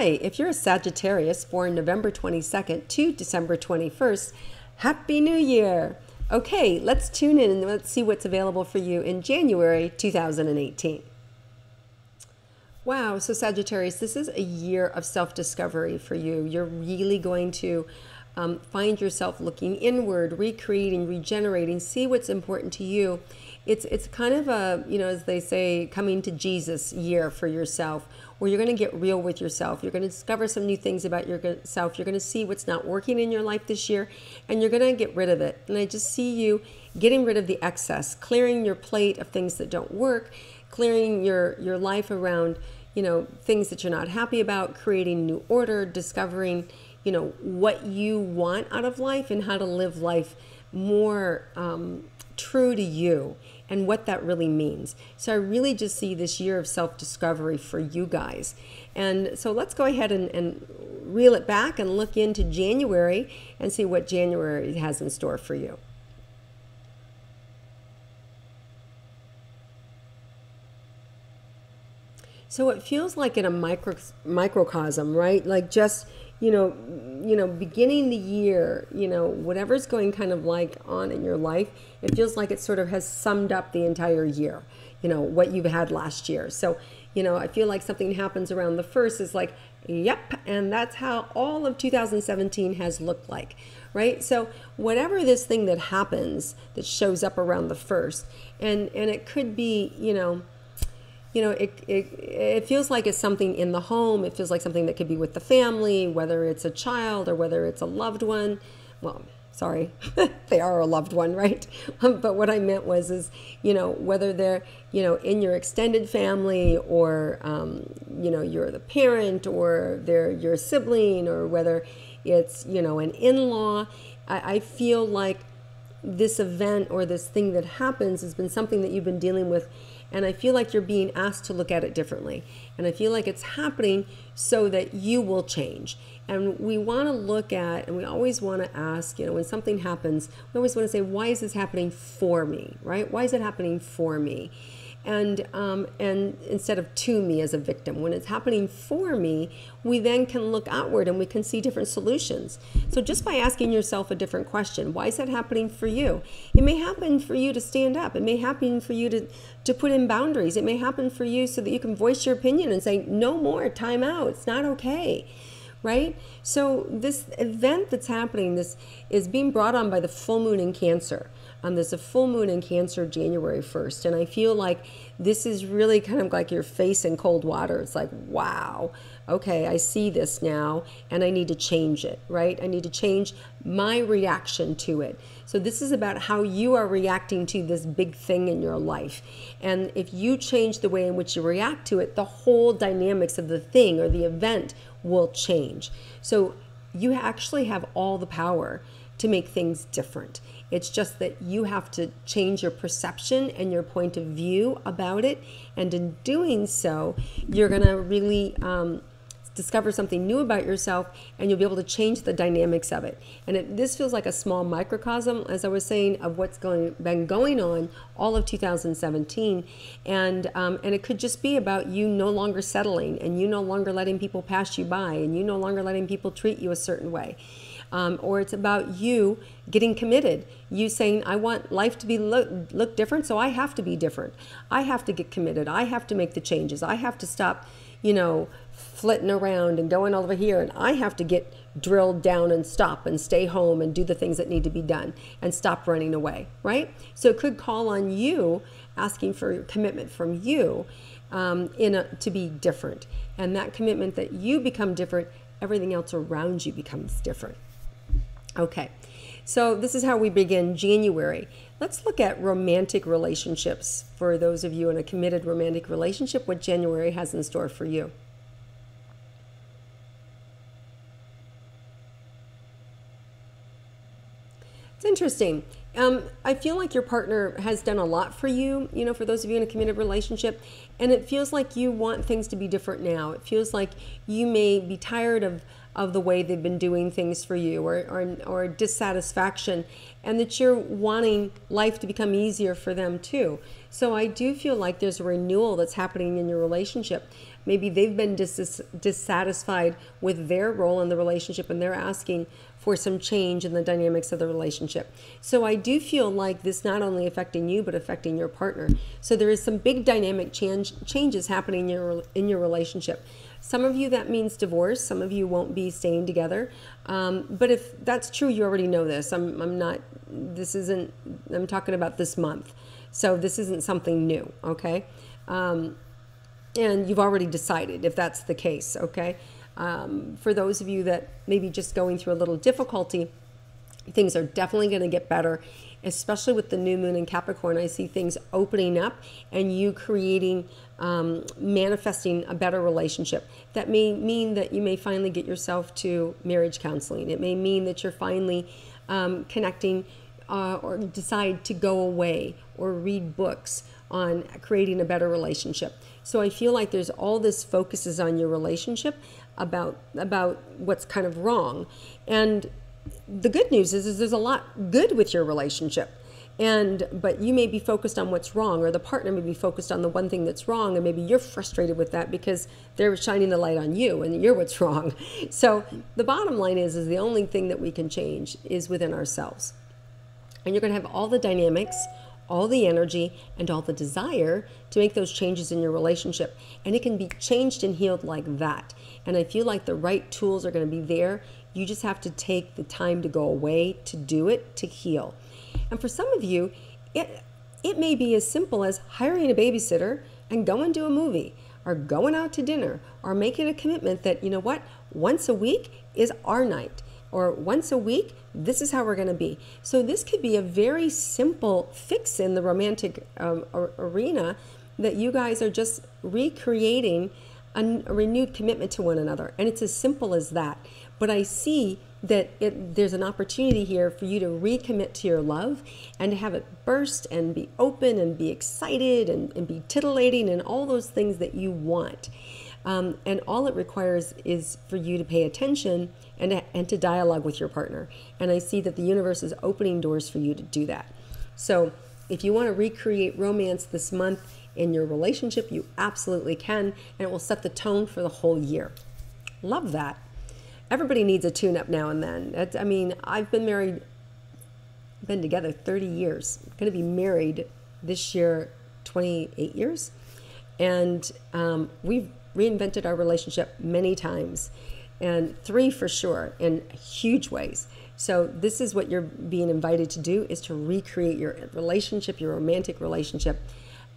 Hi, if you're a Sagittarius born November 22nd to December 21st, Happy New Year! Okay, let's tune in and let's see what's available for you in January 2018. Wow, so Sagittarius, this is a year of self-discovery for you. You're really going to find yourself looking inward, recreating, regenerating, see what's important to you. It's kind of a, as they say, coming to Jesus year for yourself, where you're going to get real with yourself. You're going to discover some new things about yourself. You're going to see what's not working in your life this year, and you're going to get rid of it. And I just see you getting rid of the excess, clearing your plate of things that don't work, clearing your life around, things that you're not happy about, creating new order, discovering, what you want out of life and how to live life more true to you and what that really means. So I really just see this year of self-discovery for you guys. And so let's go ahead and reel it back and look into January and see what January has in store for you. So it feels like in a microcosm, right? Like just, beginning the year, whatever's going kind of like on in your life, it feels like it sort of has summed up the entire year, what you've had last year. So, I feel like something happens around the first is like, yep, and that's how all of 2017 has looked like, right? So whatever this thing that happens that shows up around the first, and it could be, it feels like it's something in the home. It feels like something that could be with the family, whether it's a child or whether it's a loved one. Well, sorry, they are a loved one, right? But what I meant is, whether they're, in your extended family or, you're the parent or they're your sibling or whether it's, an in-law. I feel like this event or this thing that happens has been something that you've been dealing with. And I feel like you're being asked to look at it differently. And I feel like it's happening so that you will change. And we want to look at, and we always want to ask, when something happens, we always want to say, why is this happening for me, right? Why is it happening for me? And instead of to me as a victim. When it's happening for me, we then can look outward and we can see different solutions. So just by asking yourself a different question, why is that happening for you? It may happen for you to stand up. It may happen for you to put in boundaries. It may happen for you so that you can voice your opinion and say, no more, time out, it's not okay. Right? So this event that's happening, this is being brought on by the full moon in Cancer. There's a full moon in Cancer January 1st. And I feel like this is really kind of like your face in cold water. It's like, wow, okay, I see this now and I need to change it, right? I need to change my reaction to it. So this is about how you are reacting to this big thing in your life. And if you change the way in which you react to it, the whole dynamics of the thing or the event will change. So you actually have all the power to make things different. It's just that you have to change your perception and your point of view about it. And in doing so, you're going to really discover something new about yourself, and you'll be able to change the dynamics of it. And this feels like a small microcosm, as I was saying, of what's been going on all of 2017. And it could just be about you no longer settling, and you no longer letting people pass you by, and you no longer letting people treat you a certain way. Or it's about you getting committed. You saying, I want life to be look different, so I have to be different. I have to get committed. I have to make the changes. I have to stop, flitting around and going over here, and I have to get drilled down and stop and stay home and do the things that need to be done and stop running away, right? So it could call on you, asking for commitment from you to be different. And that commitment that you become different, everything else around you becomes different. Okay, so this is how we begin January. Let's look at romantic relationships for those of you in a committed romantic relationship, what January has in store for you. It's interesting. I feel like your partner has done a lot for you, for those of you in a committed relationship, and it feels like you want things to be different now. It feels like you may be tired of of the way they've been doing things for you, or dissatisfaction, and that you're wanting life to become easier for them too. So I do feel like there's a renewal that's happening in your relationship. Maybe they've been dissatisfied with their role in the relationship, and they're asking for some change in the dynamics of the relationship. So I do feel like this not only affecting you, but affecting your partner. So there is some big dynamic changes happening in your relationship. Some of you, that means divorce. Some of you won't be staying together. But if that's true, you already know this. I'm talking about this month. So this isn't something new, okay? And you've already decided if that's the case, okay? For those of you that may be just going through a little difficulty, things are definitely going to get better, especially with the new moon in Capricorn. I see things opening up and you creating, manifesting a better relationship. That may mean that you may finally get yourself to marriage counseling. It may mean that you're finally connecting or decide to go away or read books on creating a better relationship. So I feel like there's all this focuses on your relationship about what's kind of wrong. And the good news is there's a lot good with your relationship. But you may be focused on what's wrong, or the partner may be focused on the one thing that's wrong, and maybe you're frustrated with that because they're shining the light on you and you're what's wrong. So the bottom line is the only thing that we can change is within ourselves. And you're going to have all the dynamics, all the energy, and all the desire to make those changes in your relationship. And it can be changed and healed like that. And I feel like the right tools are going to be there. You just have to take the time to go away to do it, to heal. And for some of you, it may be as simple as hiring a babysitter and going to a movie, or going out to dinner, or making a commitment that, you know what, once a week is our night, or once a week, this is how we're going to be. So this could be a very simple fix in the romantic arena, that you guys are just recreating a renewed commitment to one another. And it's as simple as that. But I see that there's an opportunity here for you to recommit to your love and to have it burst and be open and be excited and be titillating and all those things that you want. And all it requires is for you to pay attention and to dialogue with your partner. And I see that the universe is opening doors for you to do that. So if you want to recreate romance this month in your relationship, you absolutely can, and it will set the tone for the whole year. Love that. Everybody needs a tune-up now and then. I mean, I've been together 30 years. I'm going to be married this year 28 years. And we've reinvented our relationship many times, and 3 for sure, in huge ways. So this is what you're being invited to do, is to recreate your relationship, your romantic relationship.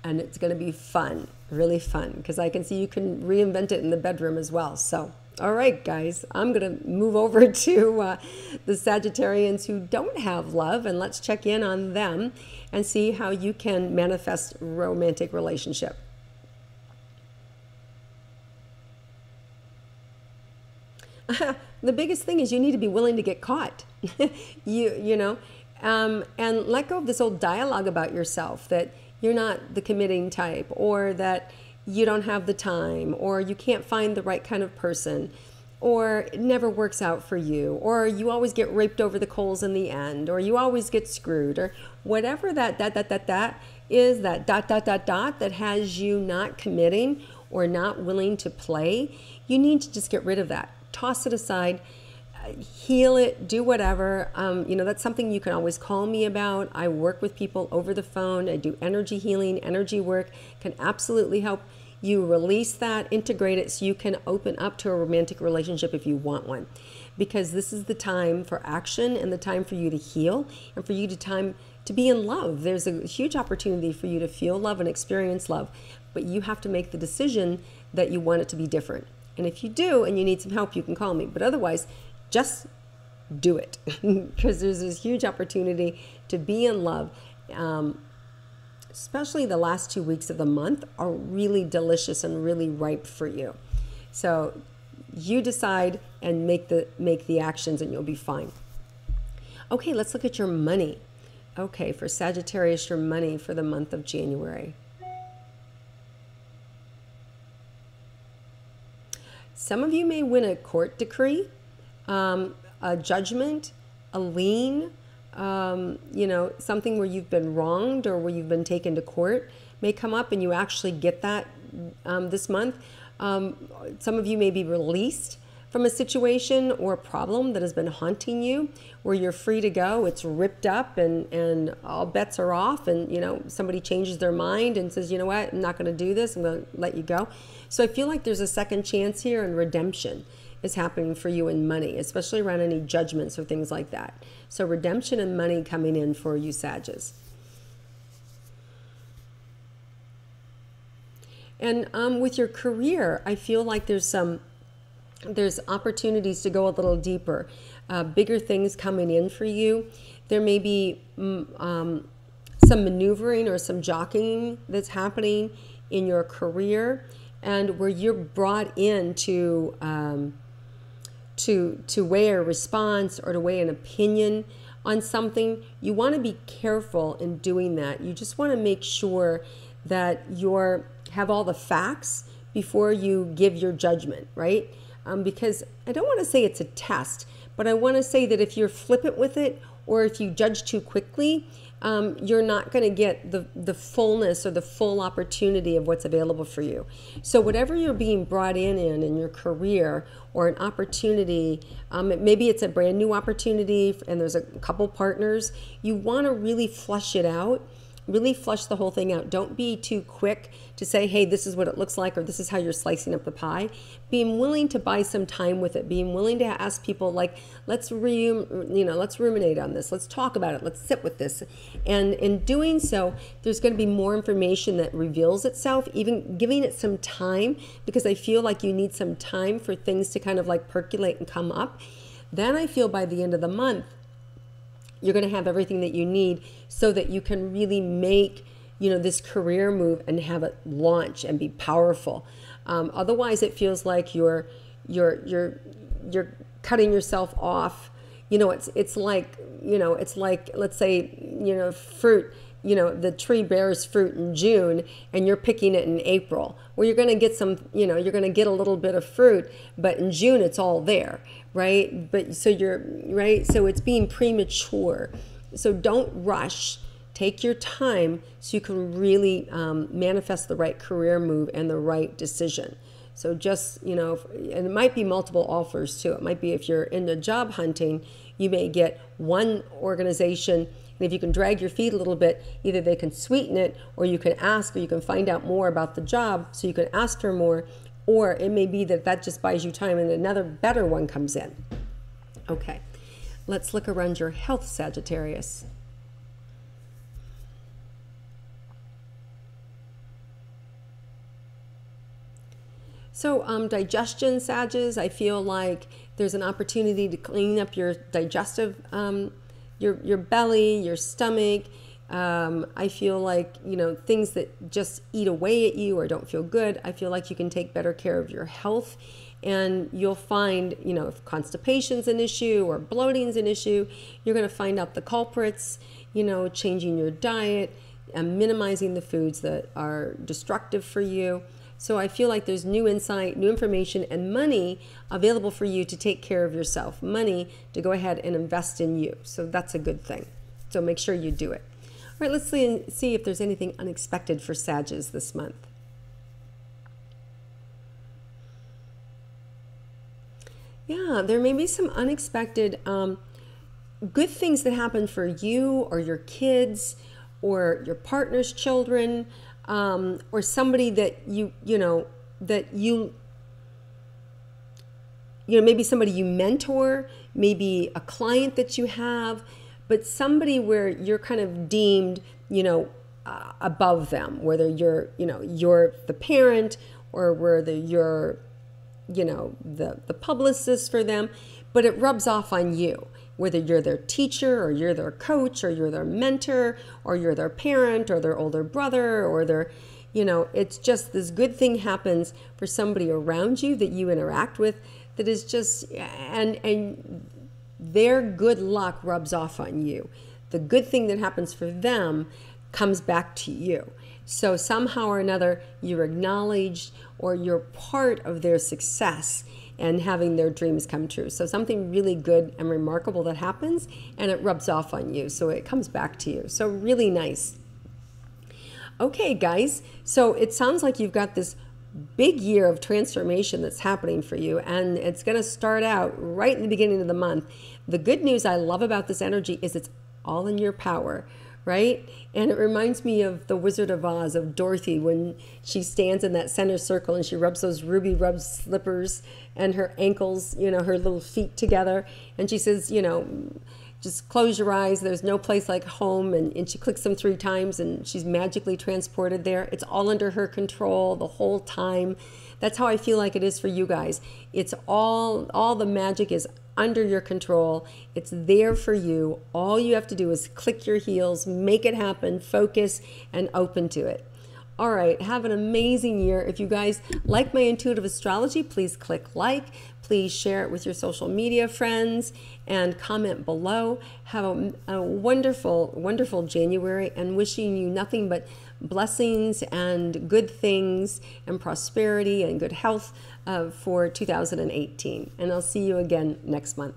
And it's going to be fun, really fun, because I can see you can reinvent it in the bedroom as well. So, all right, guys, I'm going to move over to the Sagittarians who don't have love, and let's check in on them and see how you can manifest romantic relationship. The biggest thing is you need to be willing to get caught, you know, and let go of this old dialogue about yourself that you're not the committing type, or that you don't have the time, or you can't find the right kind of person, or it never works out for you, or you always get raped over the coals in the end, or you always get screwed, or whatever that is, that that has you not committing or not willing to play. You need to just get rid of that. Toss it aside, heal it, do whatever. You know, that's something you can always call me about. I work with people over the phone. I do energy healing, energy work, can absolutely help you release that, integrate it, so you can open up to a romantic relationship if you want one. Because this is the time for action and the time for you to heal and for you to be in love. There's a huge opportunity for you to feel love and experience love, but you have to make the decision that you want it to be different. And if you do and you need some help, you can call me. But otherwise, just do it, because there's this huge opportunity to be in love. Especially the last 2 weeks of the month are really delicious and really ripe for you. So you decide and make the actions, and you'll be fine. Okay, let's look at your money. Okay, for Sagittarius, your money for the month of January. Some of you may win a court decree. a judgment, a lien, something where you've been wronged or where you've been taken to court may come up, and you actually get that this month. Some of you may be released from a situation or a problem that has been haunting you, where you're free to go. It's ripped up and all bets are off, and somebody changes their mind and says, you know what, I'm not going to do this, I'm going to let you go. So I feel like there's a second chance here, and redemption is happening for you in money, especially around any judgments or things like that. So redemption and money coming in for you, Sagittarius. And with your career, I feel like there's opportunities to go a little deeper, bigger things coming in for you. There may be some maneuvering or some jockeying that's happening in your career, and where you're brought in to weigh a response or to weigh an opinion on something. You want to be careful in doing that. You just want to make sure that you have all the facts before you give your judgment, right? Because I don't want to say it's a test, but I want to say that if you're flippant with it, or if you judge too quickly, you're not going to get the fullness or the full opportunity of what's available for you. So whatever you're being brought in your career, or an opportunity, maybe it's a brand new opportunity and there's a couple partners, you want to really flush it out. Really flush the whole thing out. Don't be too quick to say, hey, this is what it looks like, or this is how you're slicing up the pie. Being willing to buy some time with it. Being willing to ask people, like, let's ruminate on this. Let's talk about it. Let's sit with this. And in doing so, there's going to be more information that reveals itself, even giving it some time, because I feel like you need some time for things to kind of like percolate and come up. Then I feel by the end of the month, you're going to have everything that you need so that you can really make, this career move and have it launch and be powerful. Otherwise, it feels like you're cutting yourself off. It's like let's say fruit. The tree bears fruit in June and you're picking it in April. Well, you're going to get you're going to get a little bit of fruit, but in June it's all there, right? So it's being premature. So don't rush. Take your time so you can really manifest the right career move and the right decision. So just, and it might be multiple offers too. It might be, if you're into job hunting, you may get one organization, and if you can drag your feet a little bit, either they can sweeten it, or you can ask, or you can find out more about the job so you can ask for more, or it may be that just buys you time and another better one comes in. Okay, let's look around your health, Sagittarius. So digestion, Sagittarius, I feel like there's an opportunity to clean up your digestive, your belly, your stomach. I feel like, things that just eat away at you or don't feel good, I feel like you can take better care of your health. And you'll find, if constipation's an issue or bloating's an issue, you're going to find out the culprits, changing your diet and minimizing the foods that are destructive for you. So I feel like there's new insight, new information, and money available for you to take care of yourself. Money to go ahead and invest in you. So that's a good thing. So make sure you do it. All right, let's see if there's anything unexpected for Sagittarius this month. Yeah, there may be some unexpected good things that happen for you or your kids or your partner's children. Or somebody that maybe somebody you mentor, maybe a client that you have, but somebody where you're kind of deemed, above them, whether you're the parent or whether you're, the publicist for them, but it rubs off on you. Whether you're their teacher or you're their coach or you're their mentor or you're their parent or their older brother or their, it's just this good thing happens for somebody around you that you interact with that is just, and their good luck rubs off on you. The good thing that happens for them comes back to you. So somehow or another, you're acknowledged or you're part of their success. and having their dreams come true. So something really good and remarkable that happens, and it rubs off on you, so it comes back to you. So really nice. Okay, guys, so it sounds like you've got this big year of transformation that's happening for you, and it's going to start out right in the beginning of the month. The good news I love about this energy is it's all in your power, right? And it reminds me of the Wizard of Oz, of Dorothy, when she stands in that center circle and she rubs those ruby rub slippers and her ankles, you know, her little feet together, and she says, you know, just close your eyes, there's no place like home, and she clicks them 3 times and she's magically transported there. It's all under her control the whole time. That's how I feel like it is for you guys. It's all the magic is under your control. It's there for you. All you have to do is click your heels, make it happen, focus, and open to it. All right, have an amazing year. If you guys like my intuitive astrology, please click like. Please share it with your social media friends and comment below. Have a wonderful, wonderful January, and wishing you nothing but blessings and good things and prosperity and good health for 2018. And I'll see you again next month.